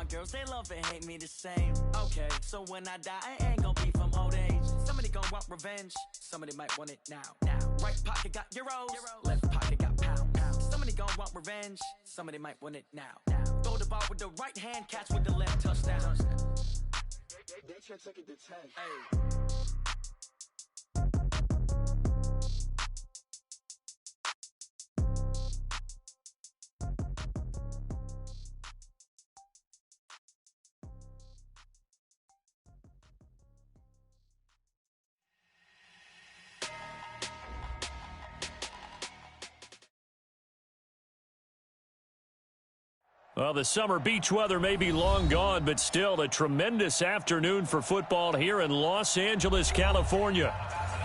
girls, they love and hate me the same. Okay, so when I die, I ain't gonna be from old age. Somebody gonna want revenge, somebody might want it now. Right pocket got euros, left pocket got pounds. Somebody gonna want revenge, somebody might want it now. Throw the ball with the right hand, catch with the left, touchdown. They should take it to 10. Hey. Well, the summer beach weather may be long gone, but still a tremendous afternoon for football here in Los Angeles, California.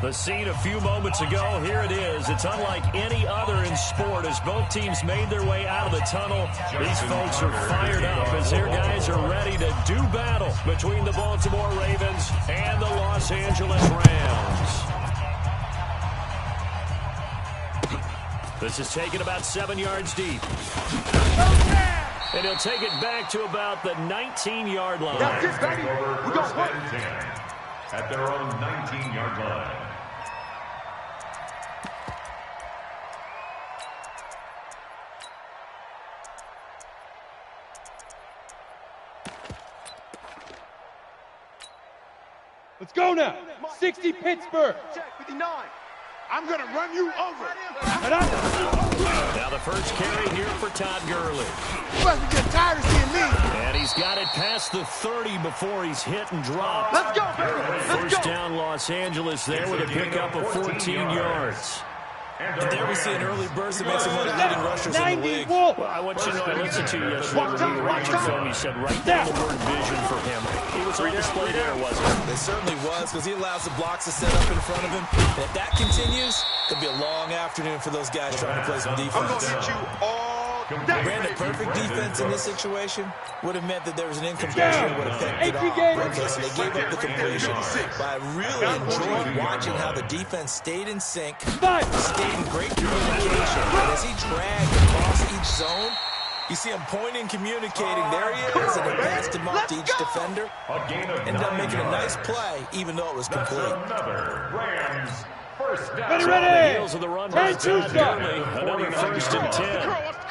The scene a few moments ago, here it is. It's unlike any other in sport as both teams made their way out of the tunnel. These folks are fired up as their guys are ready to do battle between the Baltimore Ravens and the Los Angeles Rams. This is taken about 7 yards deep. And he'll take it back to about the 19-yard line. That's it, baby. We're going to work. At their own 19-yard line. Let's go now. 60 Pittsburgh. Check 59. I'm going to run you over. Now the first carry here for Todd Gurley. You must be getting tired of seeing me. And he's got it past the 30 before he's hit and dropped. Let's go, baby. Let's First go. down Los Angeles there with a pickup of 14 yards. And there we see an early burst that makes him one of the leading rushers in the league. Well, I want you to know, I listened to you yesterday when we were watching film. You said right down the word vision for him. He was on display there, wasn't he? It certainly was, because he allows the blocks to set up in front of him. And if that continues, it'll be a long afternoon for those guys trying to play some defense. I'm going to hit you all day. Brandon, perfect defense in this situation would have meant that there was an incompletion and would have picked it off. Okay, so they gave up the completion. But I really enjoyed watching how the defense stayed in sync, stayed in great communication. And as he dragged across each zone, you see him pointing, communicating. There he is, and he passed him off to each defender. Ended up making a nice play, even though it was complete. Ready. The heels of the run by Todd Gurley. Another 1st and 10.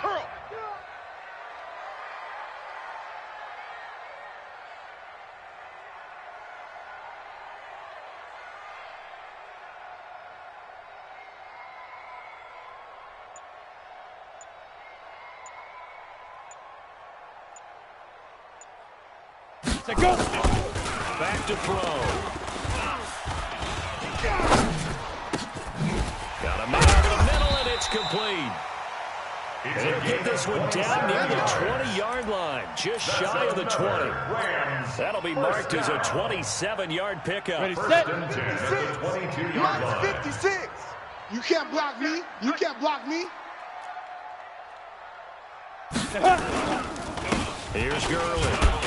Go. Back to throw. Got him out of the middle, and it's complete. And he'll get this one down near the 20-yard line, just shy of the 20. That'll be marked as a 27-yard pickup. Ready, set. 56. Mine's 56. You can't block me. You can't block me. Here's Gurley.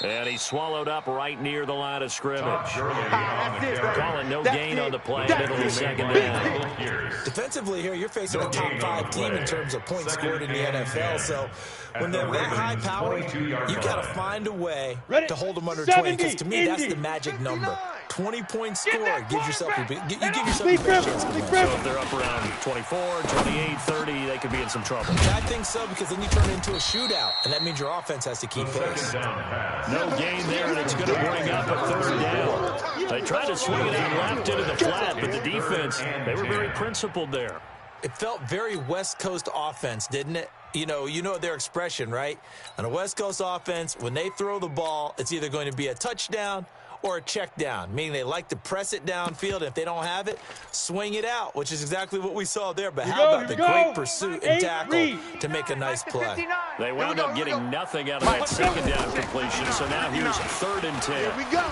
And he's swallowed up right near the line of scrimmage. Calling no gain on the play, middle of the second down. Defensively here, you're facing a top 5 team in terms of points scored in the NFL. So when they're that high powered, you've got to find a way to hold them under 20. Because to me, that's the magic number. 20-point score gives yourself you give yourself a better chance to win. So if they're up around 24, 28, 30, they could be in some trouble. I think so, because then you turn it into a shootout, and that means your offense has to keep pace. No gain there, and it's going to bring up a 3rd down. They tried to swing it out left into the flat, but the defense, they were very principled there. It felt very West Coast offense, didn't it? You know their expression, right? On a West Coast offense, when they throw the ball, it's either going to be a touchdown or a check down, meaning they like to press it downfield. If they don't have it, swing it out, which is exactly what we saw there. But how about the great pursuit and tackle to make a nice play? They wound up getting nothing out of that second down completion, so now here's 3rd and 10. Here we go.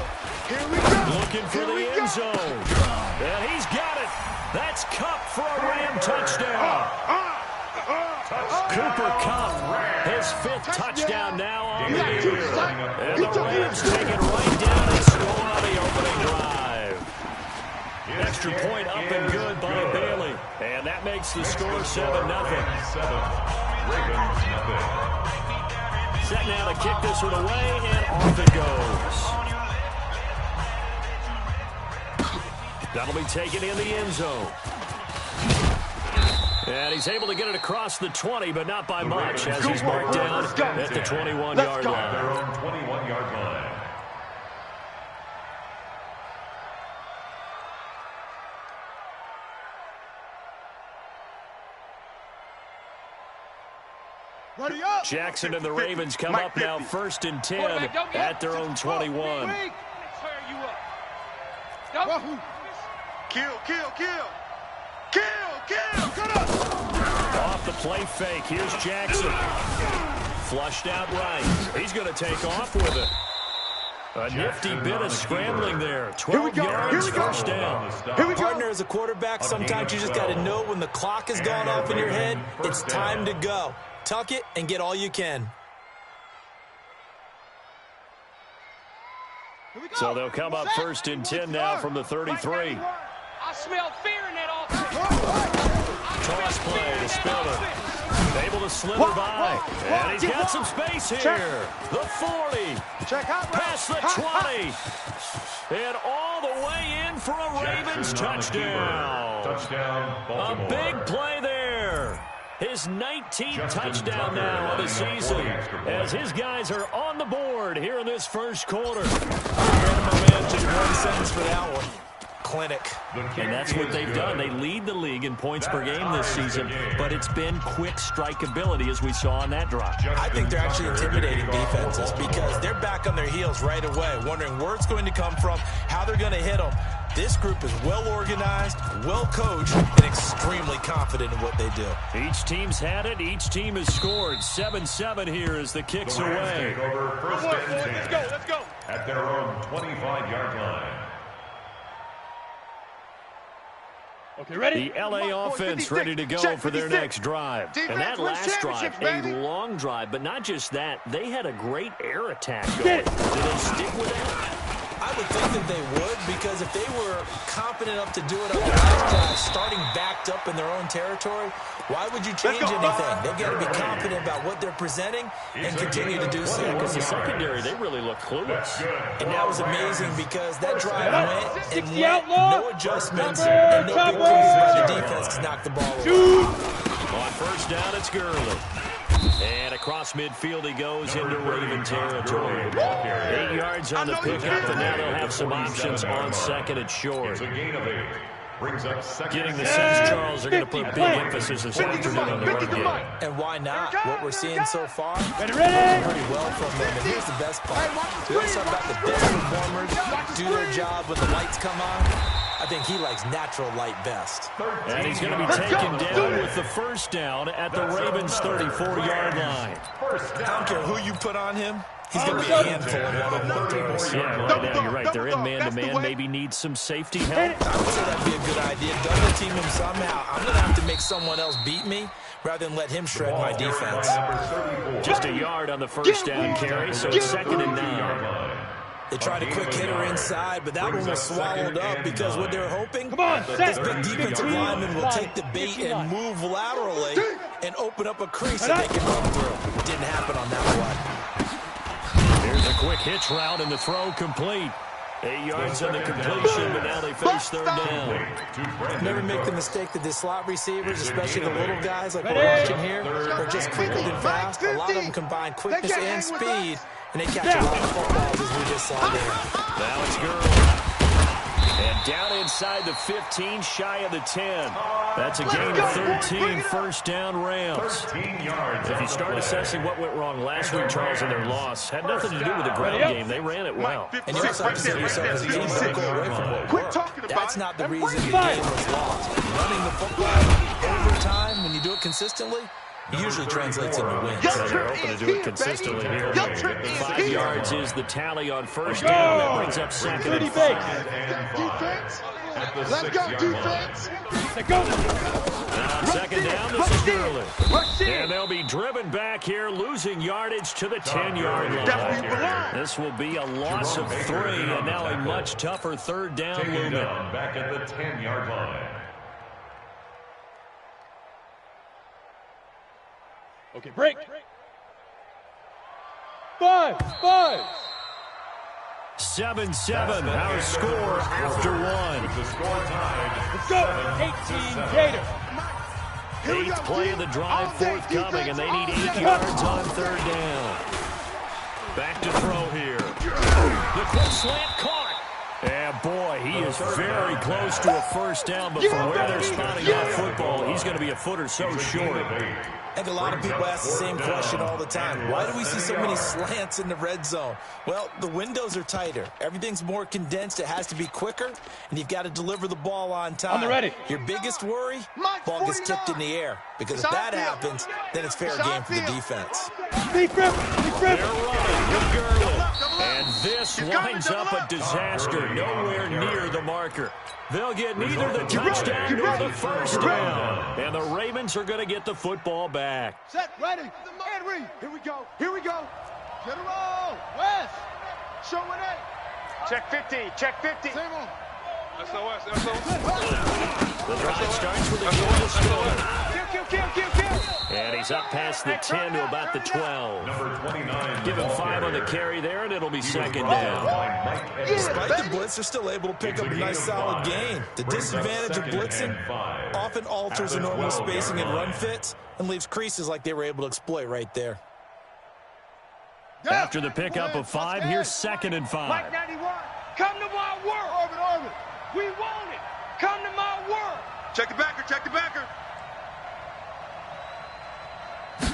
Here we go. Looking for the end zone. And he's got it. That's Kupp for a Ram touchdown. Cooper Kupp, his 5th touchdown now on the year. And the Rams take it right down and score on the opening drive. Extra point up and good by Bailey. And that makes the score 7-0. Set now to kick this one away, and off it goes. That'll be taken in the end zone. And he's able to get it across the 20, but not by much, as he's marked down at the 21-yard line. Their own 21-yard line. Jackson and the Ravens come up now 1st and 10 at their own 21. Kill. Cut up. Off the play fake. Here's Jackson. Flushed out right. He's going to take off with it. A nifty bit of scrambling there. 12 yards, first down. Partner, as a quarterback, sometimes you just got to know when the clock has gone off in your head, it's time to go. Tuck it and get all you can. So they'll come up 1st and 10 now from the 33. I smell fear in that offense. Toss play to Spiller. Able to slither by. And he's got some space here. The 40. Past the 20. And all the way in for a Ravens touchdown. A big play there. His 19th touchdown now of the season, as his guys are on the board here in this first quarter. One sentence for that one. Clinic. And that's what they've done. They lead the league in points per game this season, but it's been quick strikeability as we saw on that drive. I think they're actually intimidating defenses because they're back on their heels right away, wondering where it's going to come from, how they're going to hit them. This group is well organized, well coached, and extremely confident in what they do. Each team's had it. Each team has scored. 7-7 here as the kick's away. Let's go. At their own 25-yard line. Okay, ready? The LA offense ready to go for their next drive. And that last drive, a long drive, but not just that. They had a great air attack going. Do they stick with that? I would think that they would, because if they were confident enough to do it on the last drive, starting backed up in their own territory, why would you change anything? They've got to be confident about what they're presenting and continue to do so. Because the secondary, they really look clueless. And that was amazing because that drive went, no adjustments, and no big plays by the defense to knock the ball away. On first down, it's Gurley. And across midfield he goes into Raven territory. 8 yards on the pickup, and now they'll have some options on second and short. Getting the sense, Charles, are going to put big emphasis this afternoon on the run game. And why not? What we're seeing so far, ready? Pretty well from them. And here's the best part. We always talk about the best performers do their job when the lights come on. I think he likes natural light best. And he's going to be taken down with the first down at the Ravens' 34-yard line. I don't care who you put on him. He's going to be a handful in one-on-one drills. Yeah, right now, you're right. They're in man-to-man. Maybe need some safety help. I would say that'd be a good idea. Double team him somehow. I'm going to have to make someone else beat me rather than let him shred my defense. Just a yard on the first down carry, so it's 2nd and 9. They tried a quick hitter inside, but that one was swallowed up because what they're hoping, this big defensive lineman will take the bait and move laterally and open up a crease that they can run through. Didn't happen on that one. Here's a quick hitch route, and the throw complete. 8 yards on the completion, but now they face third down. Never make the mistake that the slot receivers, especially the little guys like we're watching here, are just quicker than fast. A lot of them combine quickness and speed, and they catch a lot of footballs as we just saw there. Now it's Gurley. And down inside the 15, shy of the 10. That's a gain of 13, first down Rams. If you start assessing what went wrong last week, Charles, in their loss, had nothing to do with the ground game. They ran it well. And you also have to say yourself as a team, don't go away from what worked. That's not the reason the game was lost. Running the football over time, when you do it consistently, it usually translates into wins. So they're hoping to do it consistently here. 5 yards is the tally on first down. That brings up 2nd and 5. Let's go, defense. Let's go. On 2nd down, this is Gurley. And they'll be driven back here, losing yardage to the 10-yard line. This will be a loss of 3, and now a much tougher third down looming. Back at the 10-yard line. Okay, break. 5. 7-7, our score after one. The score tied. Let's go. 18 Gator. Eighth play of the drive forthcoming, and they need 8 yards on third down. Back to throw here. The quick slant caught. Yeah, boy, he is very close to a first down, but from where they're spotting that football, he's going to be a foot or so short. I think a lot of people ask the same question all the time. Why do we see so many slants in the red zone? Well, the windows are tighter. Everything's more condensed. It has to be quicker, and you've got to deliver the ball on time. On the ready. Your biggest worry, ball gets tipped in the air. Because if that happens, then it's fair game for the defense. Deep grip. They're running with Gurley. And this winds up a disaster, nowhere near the marker. They'll get neither the touchdown nor the first down. And the Ravens are going to get the football back. Set, ready, and read. Here we go. General, West, show it eight. Check 50. Check 50. Same on. SOS. The drive starts with a Georgia Stone. Kill. And he's up past the 10 to about the 12. Number 29. Give him 5 on the carry there, and it'll be second down. Despite the blitz, they're still able to pick up a nice solid gain. The disadvantage of blitzing often alters the normal spacing and run fits and leaves creases like they were able to exploit right there. After the pickup of 5, here's 2nd and 5. Mike 91. Come to my work. Orbit. We want it. Come to my work. Check the backer.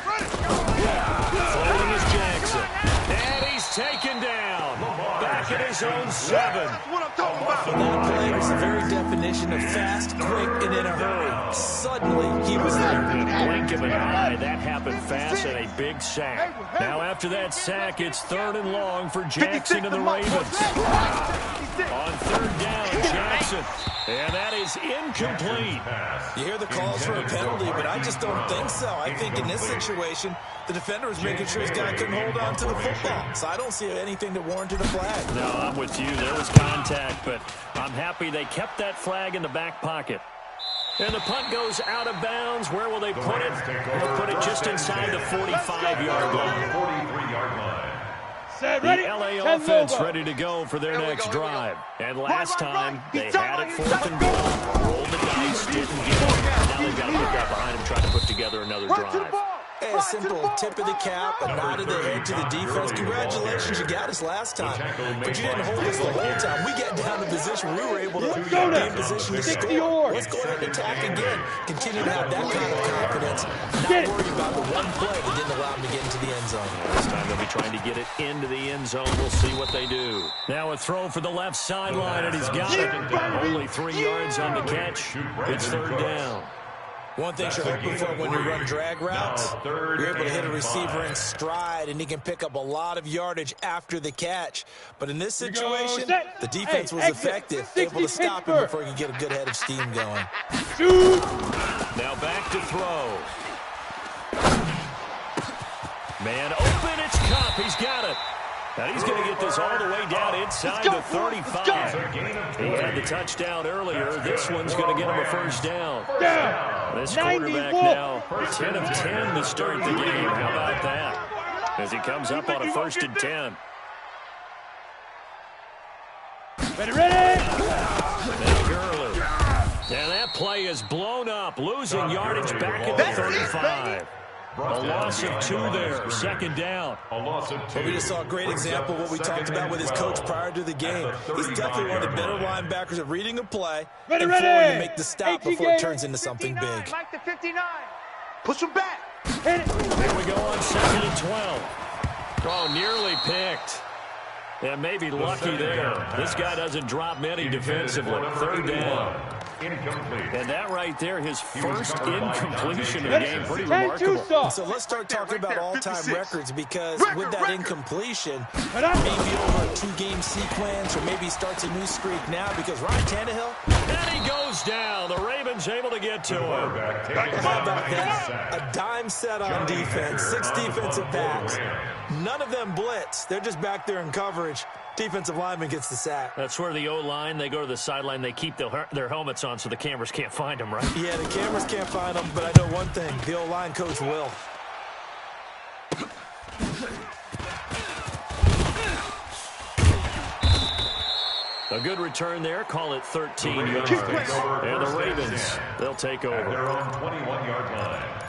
Following is Jackson. And he's taken down. Back at his own 7. That's what I'm talking about. That play was the very definition of fast, quick, and in a hurry. Suddenly, he was there. Blink of an eye, that happened fast and a big sack. Now after that sack, it's 3rd and long for Jackson and the Ravens. On 3rd down, Jackson. And that is incomplete. You hear the calls for a penalty, but I just don't think so. I think in this situation, the defender was making sure his guy couldn't hold on to the football. So I don't see anything that warranted a flag. No, I'm with you. There was contact, but I'm happy they kept that flag in the back pocket. And the punt goes out of bounds. Where will they put it? They'll put it just inside the 45-yard line. 43-yard line. Set, The ready. LA 10 offense over. ready to go for their next drive. And last time, they had it 4th and goal. Rolled the dice, didn't get it. Now they've got to put that behind them, try to put together another drive. A simple tip of the cap, a nod of the head to the defense. Congratulations, you got us last time. But you didn't hold us the whole time. We got down to position where we were able to be in position to score. Let's go ahead and attack again. Continue to have that kind of confidence. Not worry about the one play that didn't allow them to get into the end zone. This time they'll be trying to get it into the end zone. We'll see what they do. Now a throw for the left sideline, and he's got it. Only 3 yards on the catch. It's 3rd down. One thing you're hoping for when you run drag routes, you're able to hit a receiver in stride, and he can pick up a lot of yardage after the catch. But in this situation, the defense was effective, able to stop him before he could get a good head of steam going. Now back to throw. Man open, it's Cup. He's got it. And he's going to get this all the way down inside the 35. He had the touchdown earlier. This one's going to get him a first down. This quarterback now 10 of 10 to start the game. How about that? As he comes up on a 1st and 10. Ready. Now Gurley. And that play is blown up, losing yardage back at the 35. A loss of 2 there, 2nd down. But we just saw a great example of what we talked about with his coach prior to the game. He's definitely one of the better linebackers at reading a play and forward to make the stop before it turns into something big. Mike the 59. Push him back. Here we go on 2nd and 12. Oh, nearly picked. Yeah, maybe lucky there. This guy doesn't drop many defensively. 3rd down. And that right there, his first incompletion of the game, pretty remarkable. So let's start talking about all-time records, because with that incompletion, maybe over a 2-game sequence, or maybe starts a new streak now, because Ryan Tannehill. And he goes down. The Ravens able to get to him. How about that? A dime set on defense, 6 defensive backs. None of them blitz. They're just back there in coverage. Defensive lineman gets the sack. That's where the O-line, they go to the sideline, they keep their helmets on so the cameras can't find them, right? Yeah, the cameras can't find them, but I know one thing. The O-line coach will. A good return there. Call it 13 yards. And the Ravens, they'll take over. At their own 21-yard line.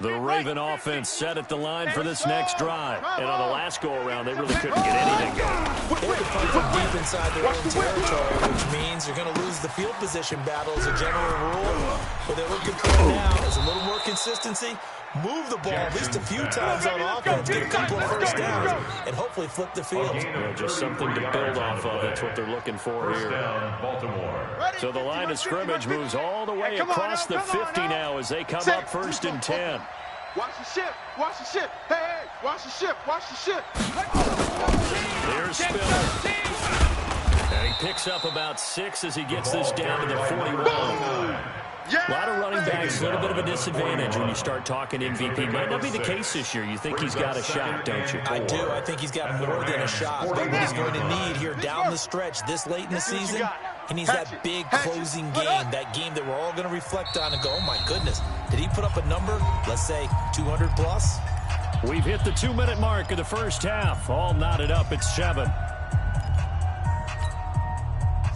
The Raven offense set at the line for this next drive. And on the last go-around, they really couldn't get anything going. They had to fight from deep inside their own territory, which means you're going to lose the field position battle as a general rule. What they're looking for now is a little more consistency, move the ball at least a few times on offense, get a couple of first downs, and hopefully flip the field. Yeah, just something to build off of. That's what they're looking for here. So the line of scrimmage moves all the way across the 50 now as they come up 1st and 10. Watch the ship. Watch the ship. Hey, hey, watch the ship. Watch the ship. Here's Spiller. And he picks up about 6 as he gets this down to the 41. A lot of running backs, a little bit of a disadvantage when you start talking MVP. Might not be the case this year. You think he's got a shot, don't you? I do. I think he's got more than a shot. But what he's going to need here down the stretch this late in the season, he needs that big closing game, that game that we're all going to reflect on and go, oh, my goodness, did he put up a number, let's say, 200 plus? We've hit the 2-minute mark of the first half. All knotted up at 7.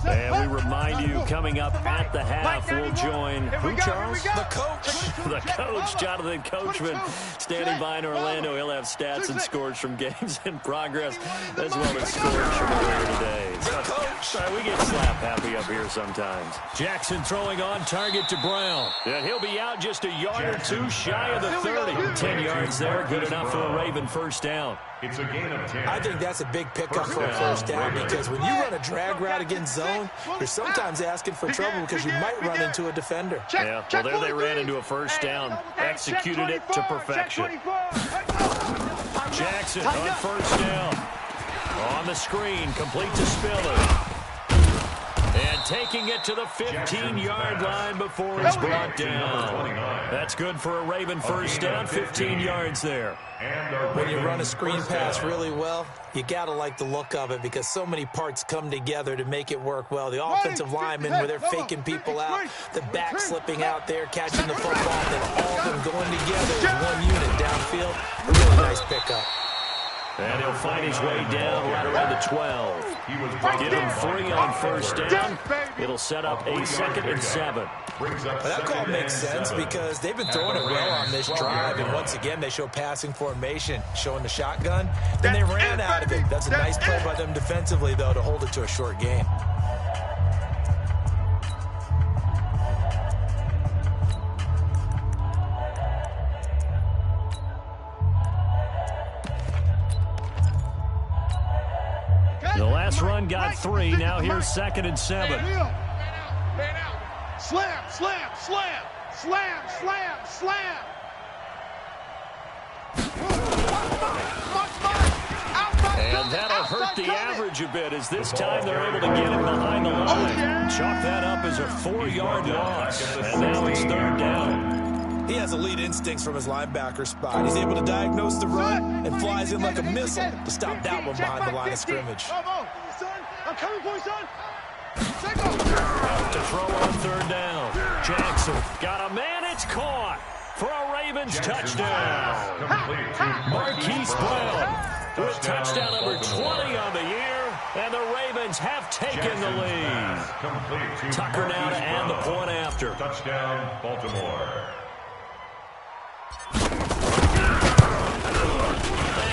And we remind you, coming up at the half, we'll join who, Charles? The coach. The coach, Jonathan Coachman, standing by in Orlando. He'll have stats and scores from games in progress, as well as scores from earlier today. So, we get slap happy up here sometimes. Jackson throwing on target to Brown. And he'll be out just a yard or two shy of the 30. 10 yards there, good enough for a Raven first down. It's a gain of 10. I think that's a big pickup for a first down because when you run a drag route against zone, you're sometimes asking for trouble because you might run into a defender. Yeah, well, there they ran into a first down. Executed it to perfection. Jackson on first down. On the screen, complete to Spiller. And taking it to the 15-yard line before he's brought down. That's good for a Raven first down, 15 yards there. When you run a screen pass really well, you got to like the look of it because so many parts come together to make it work well. The offensive linemen, where they're faking people out, the back slipping out there, catching the football, then all of them going together as one unit downfield. A really nice pickup. And he'll find his way down right around the 12. Give him 3 on first down. It'll set up a 2nd and 7. Well, that call makes sense because they've been throwing it well on this drive, and once again, they show passing formation, showing the shotgun. Then they ran out of it. That's a nice play by them defensively, though, to hold it to a short game. The last run got 3. Now here's 2nd and 7. Man out. Slam, slam, slam. Slam, slam, slam. And that'll hurt the average a bit as this time they're able to get him behind the line. Chalk that up as a 4-yard loss. And now it's 3rd down. He has elite instincts from his linebacker spot. He's able to diagnose the run and flies in like a missile to stop that one behind the line of scrimmage. I'm coming for you, son. Out to throw on 3rd down. Jackson got a man. It's caught for a Ravens touchdown. Marquise Brown with touchdown number 20 on the year. And the Ravens have taken the lead. Tucker now to add the point after. Touchdown, Baltimore.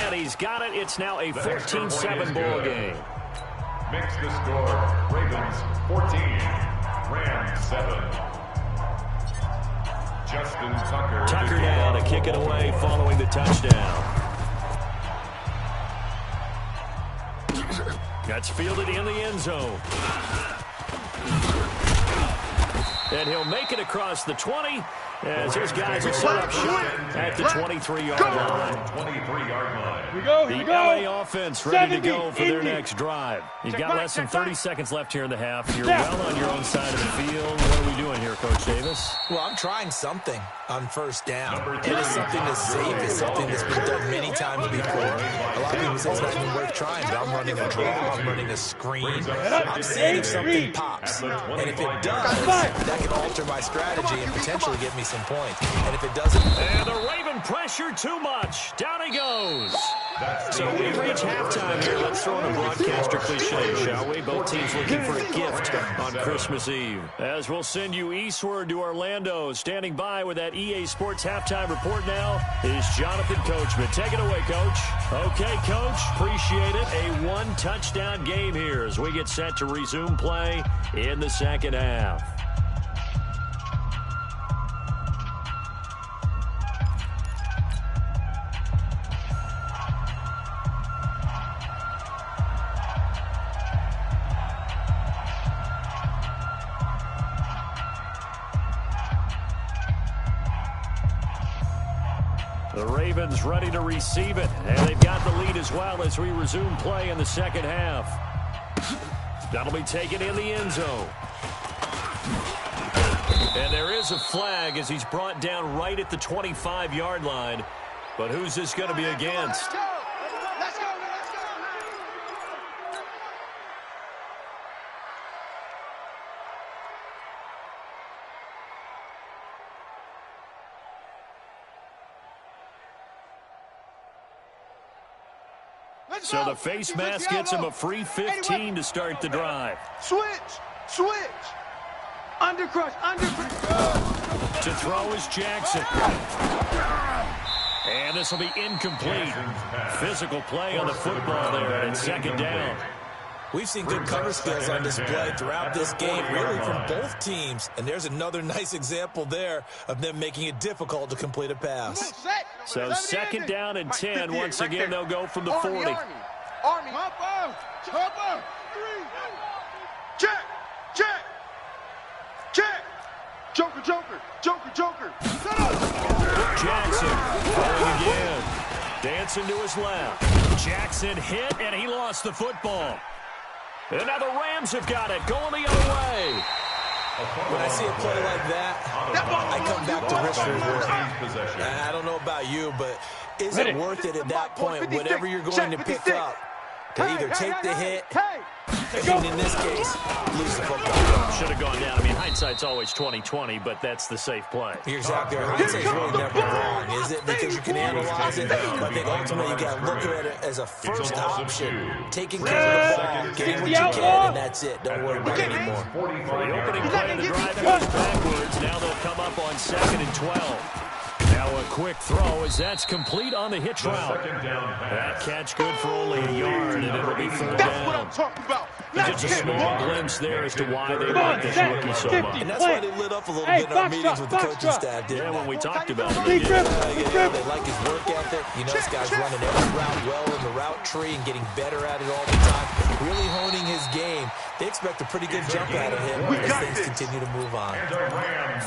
And he's got it. It's now a 14-7 ball game. Makes the score Ravens 14, Rams 7. Justin Tucker. Tucker now to kick it away following the touchdown. That's fielded in the end zone. And he'll make it across the 20 as his guys will set up shop at the 23-yard line. 23-yard line. Here we go, here we The go. LA offense ready to go for their next drive. You've got less than 30 seconds left here in the half. You're well on your own side of the field. What are we doing here, Coach Davis? Well, I'm trying something on first down. It is something that's safe. It's something that's been done many times before. A lot of people say it's not even worth trying, but I'm running a draw. I'm running a screen. I'm seeing if something pops. And if it does, that can alter my strategy and potentially get me some points. And if it doesn't... And the Raven pressure too much. Down he goes. So we've reached halftime here. Let's throw in a broadcaster cliche, shall we? Both teams looking for a gift on Christmas Eve. As we'll send you eastward to Orlando. Standing by with that EA Sports halftime report now is Jonathan Coachman. Take it away, Coach. Okay, Coach. Appreciate it. A one-touchdown game here as we get set to resume play in the second half. The Ravens ready to receive it, and they've got the lead as well as we resume play in the second half. That'll be taken in the end zone. And there is a flag as he's brought down right at the 25-yard line. But who's this going to be against? Let's go. So the face mask gets him a free 15 to start the drive. Switch. Undercrush. To throw is Jackson. And this will be incomplete. Physical play on the football there, and it's second down. We've seen good cover skills on display throughout this game, really from both teams. And there's another nice example there of them making it difficult to complete a pass. So second down and 10. Once again, they'll go from the 40. Army. Chopper. 3. Check. Joker. Set up. Jackson throwing again. Dancing to his left. Jackson hit, and he lost the football. And now the Rams have got it, going the other way. When I see a play like that, I come back to wrist reward. I don't know about you, but is it worth it at that point, whatever you're going to pick up, to either take the hit, and in this case, lose the football? Should have gone down. I mean, hindsight's always 20/20, but that's the safe play. You're exactly right. Hindsight's really never wrong, is it? Because you can analyze it, but I think ultimately you got to look at it as a first option. Taking care of the ball, getting what you can, and that's it. Don't worry about it anymore. The opening play of the drive goes backwards. Now they'll come up on 2nd and 12. Now a quick throw as that's complete on the hitch route. That catch good for only a yard, and it'll be 4th That's what I'm down. talking about. Just a small glimpse there as to why they like this rookie so much. And that's why they lit up a little bit in our meetings with the coaching staff, didn't Yeah, they? when we talked about it. They like his work ethic. You know, this guy's running every route well in the route tree and getting better at it all the time. Really honing his game. They expect a pretty good jump out of him as things continue to move on.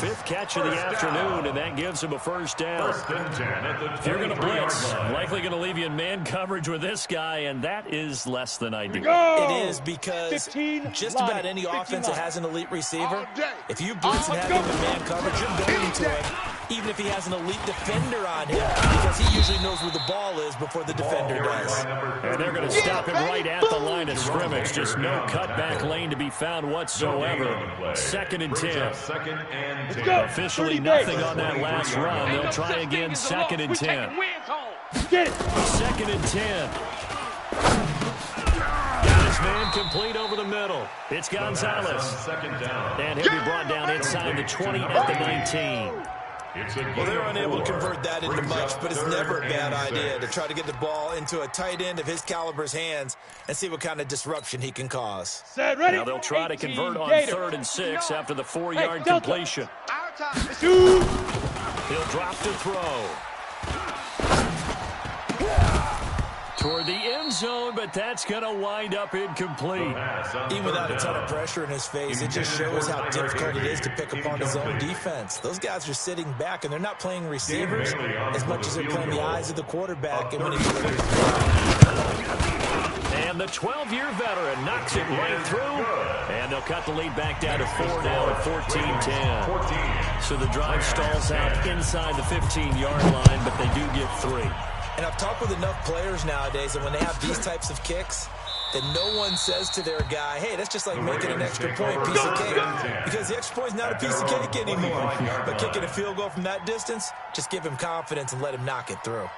5th catch of the afternoon, and that gives him a first down. If you're going to blitz, likely going to leave you in man coverage with this guy, and that is less than ideal. It is because just about any offense that has an elite receiver, if you blitz and have him in man coverage, you're going to him, even if he has an elite defender on him, because he usually knows where the ball is before the defender does. And they're going to stop him right at the line of scrimmage. Just no cutback lane to be found whatsoever. 2nd and 10. Officially nothing on that last run. They'll try again, 2nd and 10. Get it. 2nd and 10. Got his man complete over the middle. It's Gonzalez. And he'll be brought down inside the 20 at the 19. Well, they're unable to convert that into much, but it's never a bad idea to try to get the ball into a tight end of his caliber's hands and see what kind of disruption he can cause. Set, ready. Now they'll try to convert on 3rd and 6 after the 4-yard completion. Two. He'll drop to throw. Toward the end zone, but that's going to wind up incomplete. Even without a ton of pressure in his face, it just shows how difficult it is to pick up on his own defense. Those guys are sitting back, and they're not playing receivers as much as they're playing the eyes of the quarterback. And when he And the 12-year veteran knocks it right through, and they'll cut the lead back down to 4 now at 14-10. So the drive stalls out inside the 15-yard line, but they do get 3. And I've talked with enough players nowadays that when they have these types of kicks, that no one says to their guy, hey, that's just like making an extra point, piece of cake. Because the extra point's not a piece of cake anymore. But kicking a field goal from that distance, just give him confidence and let him knock it through.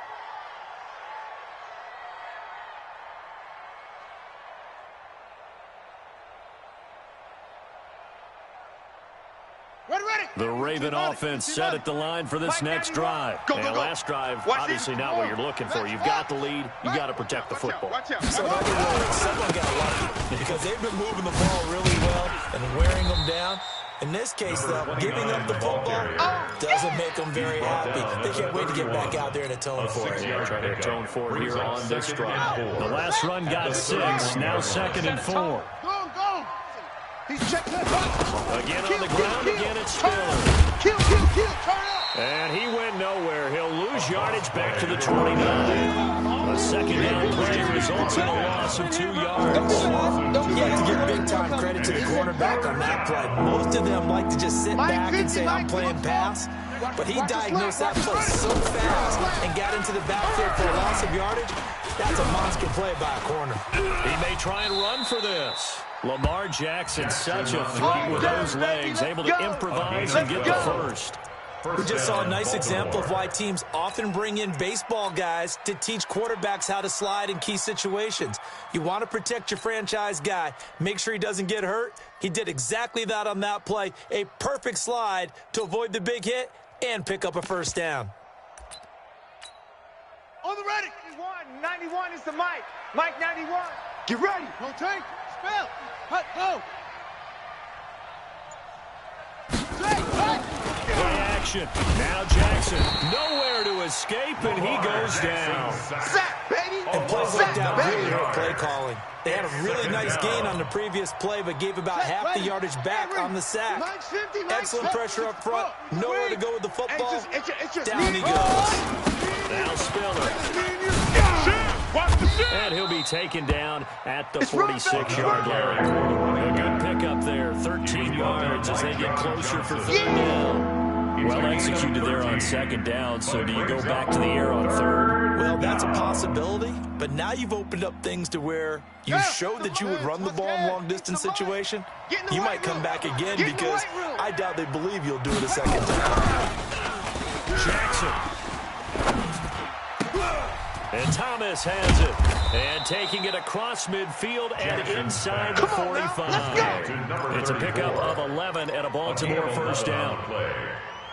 The Raven offense set at the line for this next drive. And last drive, obviously not what you're looking for. You've got the lead. You got to protect the football. So in other words, someone got lucky because they've been moving the ball really well and wearing them down. In this case, though, giving up the football doesn't make them very happy. They can't wait to get back out there and atone for it. Trying to atone for it here on this drive. The last run got 6. Now 2nd and 4. He's checking it. Again on the ground. Again it's Spiller. Kill, turn up. And he went nowhere. He'll lose yardage back to the 29. A second down play results in a loss of 2 yards. You have to give big-time credit to the cornerback on that play. Most of them like to just sit back and say, I'm playing pass. But he diagnosed that play so fast and got into the backfield for a loss of yardage. That's a monster play by a corner. He may try and run for this. Lamar Jackson, such a threat with those legs, able to improvise and get the first. We just saw a nice example of why teams often bring in baseball guys to teach quarterbacks how to slide in key situations. You want to protect your franchise guy. Make sure he doesn't get hurt. He did exactly that on that play. A perfect slide to avoid the big hit and pick up a first down. On the ready. 91 is the Mike. Mike 91. Get ready. Rotate. Spell. Hut, go. Play action. Now Jackson. Nowhere to escape, and he goes down. Sack, baby. And plays like that really hurt play calling. They had a really nice gain on the previous play, but gave about half the yardage back on the sack. Excellent pressure up front. Nowhere to go with the football. Down he goes. Now Spiller. And he'll be taken down at the 46-yard line. A good pickup there, 13 yards as they get closer for 3rd down. Well executed there on 2nd down, so do you go back to the air on 3rd? Well, that's a possibility, but now you've opened up things to where you showed that you would run the ball in long-distance situation. You might come back again because I doubt they believe you'll do it a second time. Jackson. And Thomas has it. And taking it across midfield and inside the 45. It's a pickup of 11 and a Baltimore first down.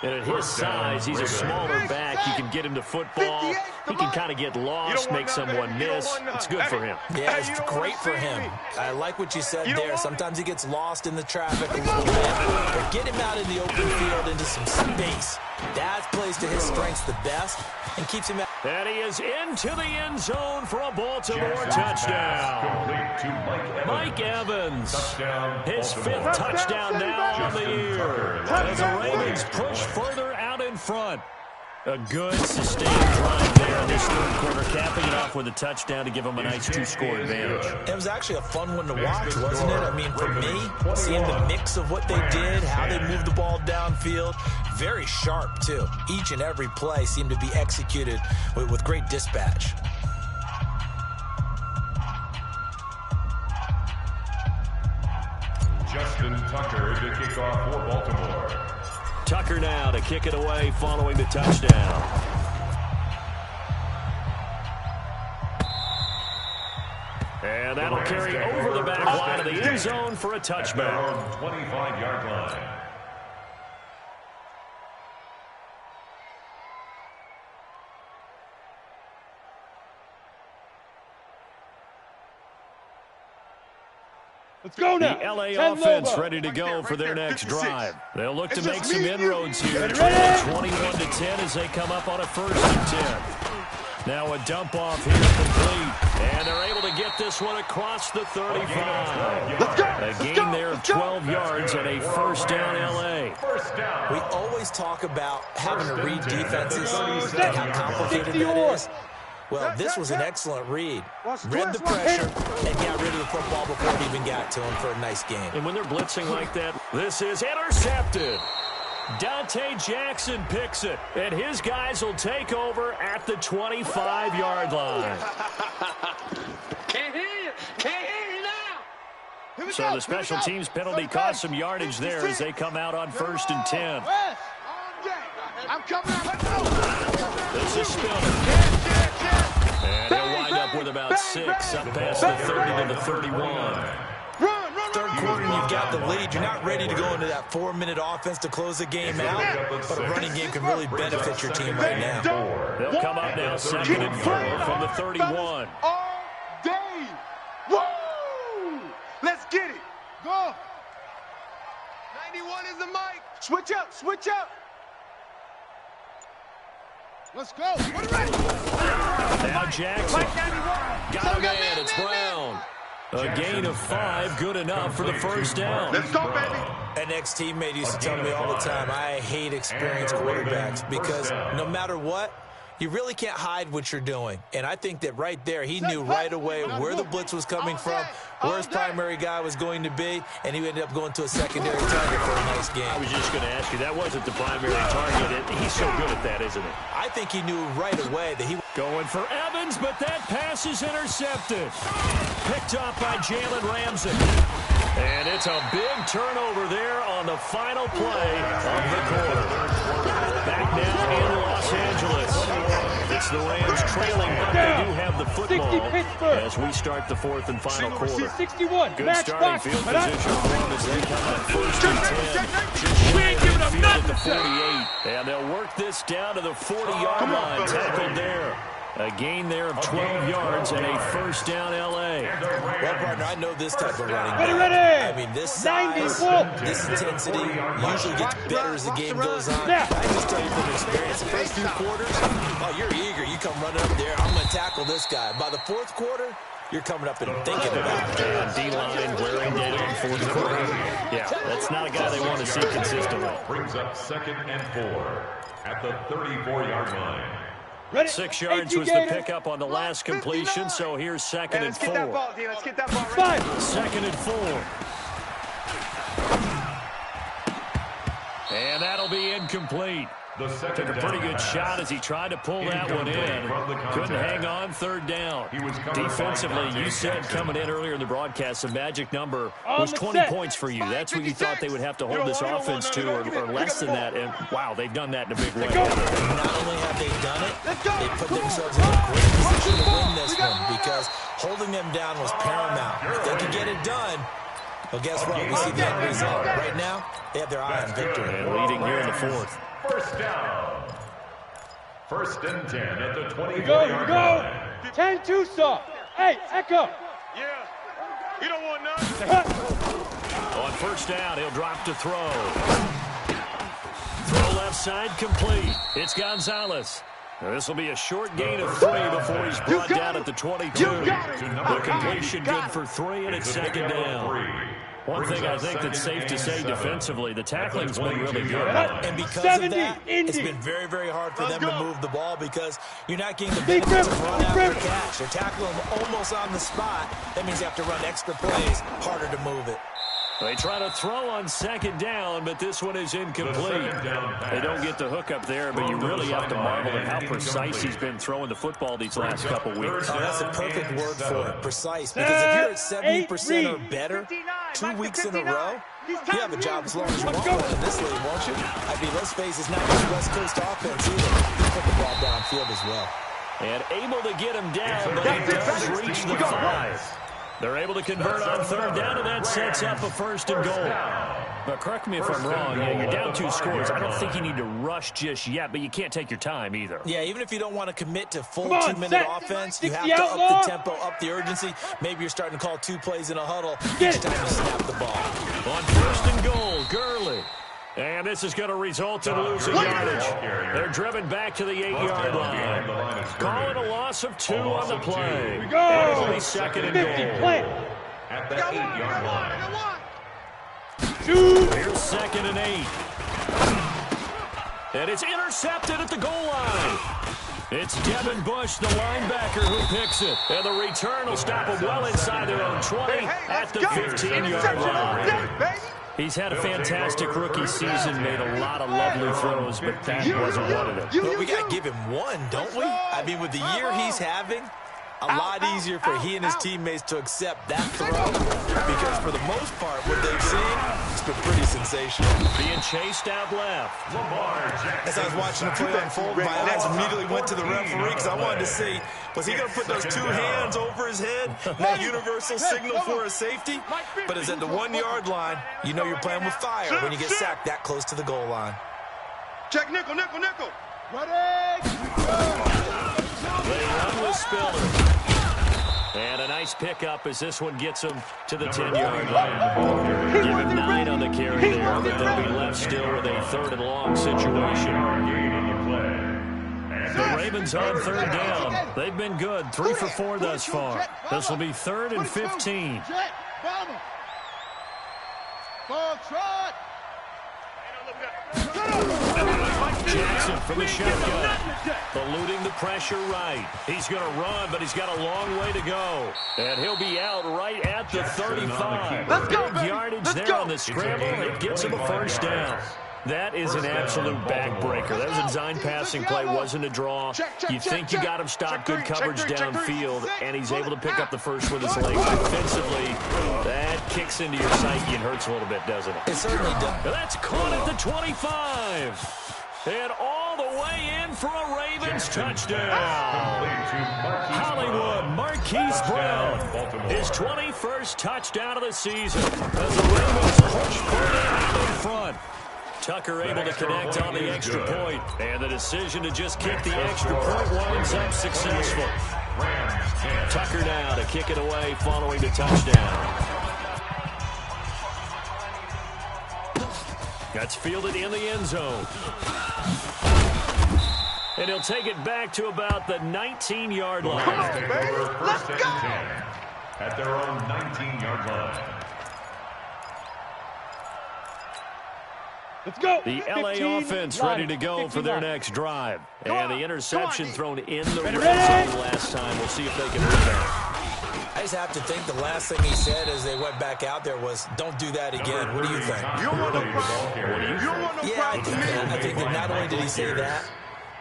And at his size, he's a smaller back. You can get him to football. He can kind of get lost, make someone miss. It's good for him. Yeah, it's great for him. I like what you said there. Sometimes he gets lost in the traffic a little bit. But get him out in the open field into some space. That plays to his strengths the best and keeps him out. And he is into the end zone for a Baltimore touchdown. Mike Evans, his 5th touchdown now on the year. As the Ravens push further out in front. A good sustained drive there in this 3rd quarter, capping it off with a touchdown to give them a nice 2-score advantage. It was actually a fun one to watch, wasn't it? I mean, for me, seeing the mix of what they did, how they moved the ball downfield, very sharp, too. Each and every play seemed to be executed with great dispatch. Justin Tucker to kick off for Baltimore. Tucker now to kick it away following the touchdown. And that'll carry over the back line of the end zone for a touchback. 25-yard line. Let's go now. The LA offense ready to go for their next drive. They'll look to make some inroads here. 21-10 as they come up on a 1st and 10. Now a dump off here complete. And they're able to get this one across the 35. A gain there of 12 yards and a first down LA. We always talk about having to read defenses and how complicated that is. Well, this was an excellent read. Read the pressure and got rid of the football before it even got to him for a nice game. And when they're blitzing like that, this is intercepted. Dante Jackson picks it, and his guys will take over at the 25-yard line. Can't hear you. Can't hear you now. So the special teams penalty cost some yardage there as they come out on 1st and 10. I'm coming out. This is Spiller. And he'll wind up with about 6 up past the 30 to the 31. 3rd quarter and you've got the lead, you're not ready to go into that 4-minute offense to close the game out, but a running game can really benefit your team right now. They'll come up now 2nd and 4 from the 31. All day. Woo! Let's get it. Go. 91 is the mic. Switch up, switch up. Let's go. We're ready. Now Jackson. Got a man. It's Brown. A gain of 5, good enough for the first down. Let's go, baby. An ex-teammate used to tell me all the time, I hate experienced quarterbacks because no matter what, you really can't hide what you're doing. And I think that right there, he knew right away where the blitz was coming from, where his primary guy was going to be, and he ended up going to a secondary target for a nice game. I was just going to ask you, that wasn't the primary target. He's so good at that, isn't he? I think he knew right away that he... Going for Evans, but that pass is intercepted. Picked up by Jalen Ramsey. And it's a big turnover there on the final play of the quarter. Back now in Los Angeles. It's the Rams trailing, but they do have the football as we start the 4th and final quarter. 61. Good starting field position for them as they come up 1st and 10. Just We ain't giving them field at the nothing. 48. And they'll work this down to the 40-yard line. Tackled there. A gain there of 12 yards and a first down L.A. Well, partner, I know this type of running Ready, back. ready. I mean, this size, this intensity usually gets better as the game goes on. I can just tell you from experience, the first few quarters, oh, you're eager. You come running up there, I'm going to tackle this guy. By the 4th quarter, you're coming up and thinking about it. And D-line wearing down for the quarter. Yeah, that's not a guy they want to see consistently. Brings up 2nd and 4 at the 34-yard line. Ready. 6 yards was the pickup on the last completion, so here's 2nd and 4. Let's get that ball. 5. 2nd and 4. And that'll be incomplete. Took a pretty good shot as he tried to pull that one in. Couldn't hang on 3rd down. Defensively, you said coming in earlier in the broadcast, the magic number was 20 points for you. That's what you thought they would have to hold this offense to, or less than that. And, wow, they've done that in a big way. Not only have they done it, they put themselves in a great position to win this one because holding them down was paramount. If they could get it done, well, guess what? We see the end result. Right now, they have their eye on victory. And leading here in the 4th. First down. 1st and 10 at the 24-yard Go, line. go. 10-2 soft. Hey, Echo. Yeah. You don't want none. On 1st down, he'll drop to throw. Throw left side complete. It's Gonzalez. This will be a short gain of 3 before he's brought down at the 22. The completion good for 3, and it's 2nd down. One thing I think that's safe to say defensively, the tackling's been really good. And because of that, it's been very, very hard for them to move the ball because you're not getting the benefits of run after catch. They're tackling them almost on the spot. That means you have to run extra plays, harder to move it. They try to throw on 2nd down, but this one is incomplete. They don't get the hook up there, but you really have to marvel at how precise he's been throwing the football these last couple weeks. Oh, that's a perfect word for it, precise. Because if you're at 70% or better 2 weeks in a row, you have a job as long as you want one in this league, won't you? I mean, let's face it, it's not just West Coast offense either. You put the ball downfield as well. And able to get him down, but he does reach the 5. They're able to convert on 3rd down, and that sets up a 1st and goal. But correct me if I'm wrong, you're down 2 scores. I don't think you need to rush just yet, but you can't take your time either. Yeah, even if you don't want to commit to full 2-minute offense, you have to up the tempo, up the urgency. Maybe you're starting to call 2 plays in a huddle each time you snap the ball. On 1st and goal, Gurley. And this is going to result in losing yardage. They're driven back to the 8-yard line. Calling a loss of 2 on the play. We go. And it'll be 2nd and goal. At the 8-yard line. 2. Here's 2nd and 8. And it's intercepted at the goal line. It's Devin Bush, the linebacker, who picks it. And the return will stop them well inside their own 20 at the 15-yard line. He's had a fantastic rookie season, made a lot of lovely throws, but that wasn't one of them. Well, we got to give him one, don't we? I mean, with the year he's having, a lot easier for he and his teammates to accept that throw because for the most part, what they've seen, it's been pretty sensational. Being chased out left. As I was watching the play unfold, my eyes immediately went to the referee because I wanted to see Was he going to put those two hands over his head, that universal signal for a safety? But it's at the 1-yard line. You know you're playing with fire when you get sacked that close to the goal line. Check nickel, nickel, nickel. They run with Spiller. And a nice pickup as this one gets him to the 10-yard line. Give him 9 on the carry there, but they'll be left still with a 3rd and long situation. The Ravens on 3rd down. They've been good, 3 for 4 thus far. This will be 3rd and 15. Jackson from the shotgun, eluding the pressure right. He's going to run, but he's got a long way to go. And he'll be out right at the 35. Big yardage there on the scramble. It gets him a 1st down. That is an absolute backbreaker. That was a design passing play, wasn't a draw. You think you got him stopped, good coverage downfield, and he's able to pick up the first with his legs. Defensively, that kicks into your psyche and hurts a little bit, doesn't it? It certainly does. That's caught at the 25. And all the way in for a Ravens touchdown. Hollywood Marquise Brown, his 21st touchdown of the season as the Ravens push further out in front. Tucker able to connect on the extra point, and the decision to just kick the extra point winds up successful. Tucker now to kick it away following the touchdown. That's fielded in the end zone. And he'll take it back to about the 19-yard line. Come on, baby. Let's go. At their own 19-yard line. Let's go. The LA offense ready to go for their next drive. And the interception thrown in the red zone last time. We'll see if they can rebound. I just have to think the last thing he said as they went back out there was, don't do that again. What do you think? You don't want no problem. You don't want no problem. I think that not only did he say that,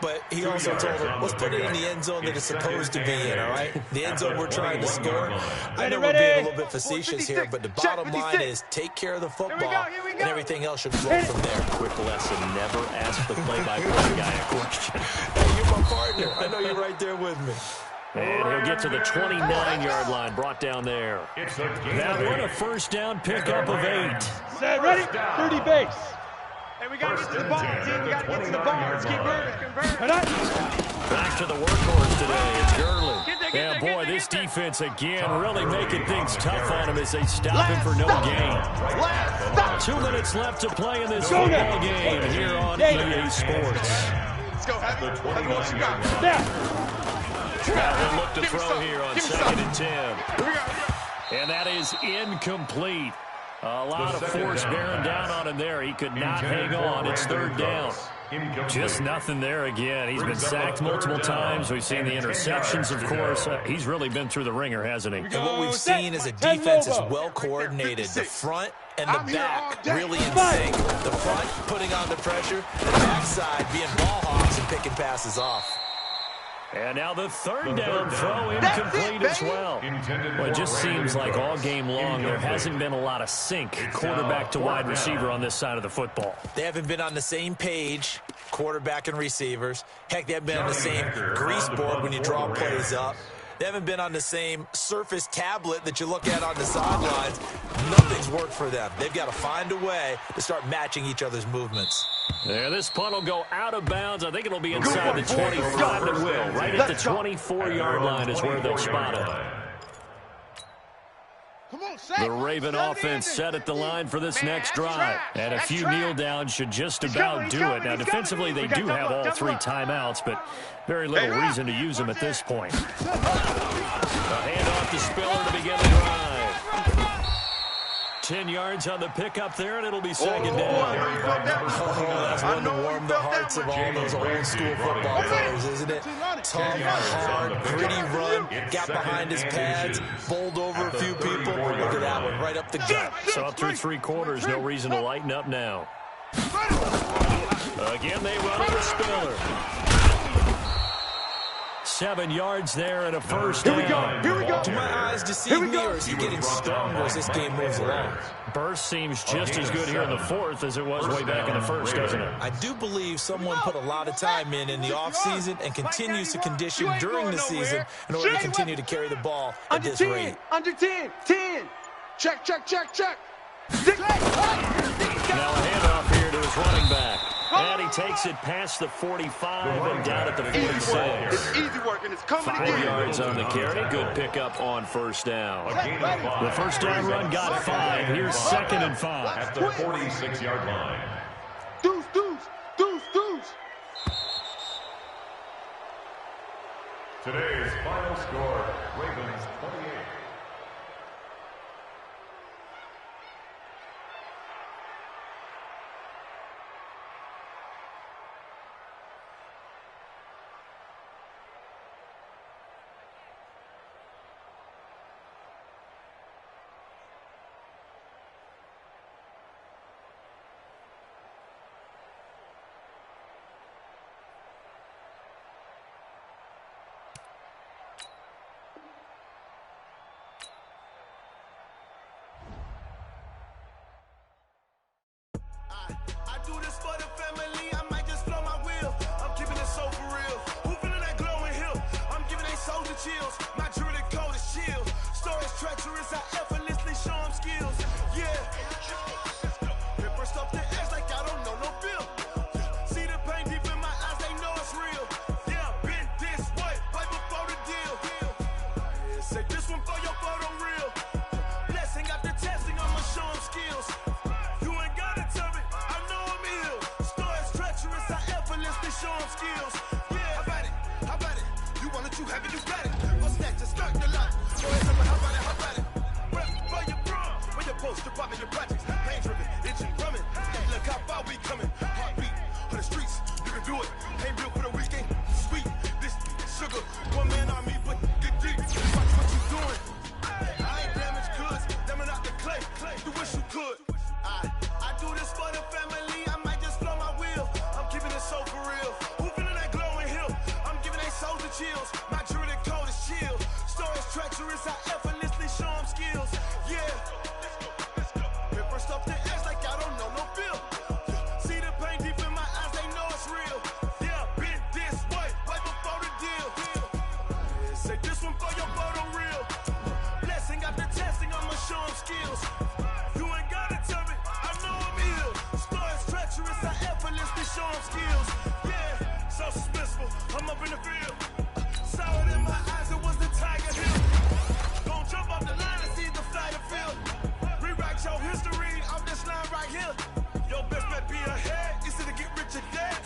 but he also told them, let's put it in the end zone that it's supposed to be in, all right? The end zone we're trying to score. I know we're being a little bit facetious here, but the bottom line is take care of the football, and everything else should flow from there. Quick lesson, never ask the play-by-play guy a question. Hey, you're my partner. I know you're right there with me. And he'll get to the 29-yard line, brought down there. That one a 1st down pickup of 8. Set, ready? 30 base. Hey, we got to get to the ball, team. We got to get to the ball. Let's keep moving. Back to the workhorse today. It's Gurley. Yeah, boy, this defense again really making things tough on him as they stop him for no gain. 2 minutes left to play in this football game here on EA Sports. Let's go, Happy. What you got? Got one look to throw here on 2nd and 10. And that is incomplete. A lot of force bearing down on him there. He could not hang on. It's 3rd down. Just nothing there again. He's been sacked multiple times. We've seen the interceptions, of course. He's really been through the ringer, hasn't he? And what we've seen is a defense is well coordinated. The front and the back really in sync. The front putting on the pressure, the backside being ball hawks and picking passes off. And now the 3rd down throw incomplete as well. Well, it just seems like all game long there hasn't been a lot of sync quarterback to wide receiver on this side of the football. They haven't been on the same page, quarterback and receivers. Heck, they haven't been on the same grease board when you draw plays up. They haven't been on the same surface tablet that you look at on the sidelines. Nothing's worked for them. They've got to find a way to start matching each other's movements. Yeah, this punt will go out of bounds. I think it'll be inside the 25. It will. Right at the 24-yard line is where they'll spot it. The Raven offense set at the line for this next drive. And a few kneel downs should just about do it. Now, defensively, they do have all 3 timeouts, but very little reason to use them at this point. A handoff to Spiller to begin the drive. 10 yards on the pickup there, and it'll be 2nd down. That's one to warm the hearts of all those old-school football players, isn't it? Tough, hard, gritty run, got behind his pads, bowled over a few people. Look at that one, right up the gut. So up through 3 quarters, no reason to lighten up now. Again, they run with Spiller. 7 yards there and a first down. Here we go. Do my eyes deceive me, or is he getting stronger as this game moves along? Burst seems just as good here in the fourth as it was way back in the first, doesn't it? I do believe someone put a lot of time in the offseason and continues to condition during the season in order to continue to carry the ball at this rate. Under 10. 10. Check. Now a handoff here to his running back. And he takes it past the 45 and down at the 46. It's easy work, and it's coming 5 again. yards on the carry. Good pickup on first down. The first down run got 5. Here's 2nd and 5. At the 46-yard line. Deuce. Today's final score, Ravens 28. I do this for the family, I might just blow my wheel. I'm keeping it so for real. Who feeling that glowing hill? I'm giving they soldier chills. My jewelry code is chill. Stories treacherous, I effortlessly show them skills. Yeah. Paper stuff the edge like I don't know no bill. See the pain deep in my eyes, they know it's real. Yeah, been this way, right before the deal. Say this one for your photo real. Blessing after testing, I'ma show them skills. Show them skills. Yeah, how about it? You want it, you have it, you got it. Go snatch and start the lot. Go ahead, someone, how about it? Rep for your bro, when you're supposed to pop in your projects. Pain driven, itching, drumming. Look how far we coming. Heartbeat on the streets, you can do it. Ain't built for the weekend. Sweet, this sugar. One man on me, but get deep. Watch what you doing. I ain't damaged goods, them are not the clay. You wish you could. I do this for the family. I might just blow my wheel. I'm keeping it so for real. Who feeling that glowing hill? I'm giving they soldier chills. My jewelry code is chill. Stories treacherous, I effortlessly show them skills. Yeah. Paper stuff the edge like I don't know no bill. See the pain deep in my eyes, they know it's real. Yeah, been this way, right before the deal. Say this one for your photo real. Blessing after testing, I'ma show them skills. You ain't gotta tell me, I know I'm ill. Stories treacherous, I effortlessly show them skills. Yeah, so suspenseful, I'm up in the field. Saw it in my eyes, it was the Tiger Hill. Gon' jump off the line and see the flight of field. Rewrite your history off this line right here. Your best bet be ahead, it's to get rich or dead.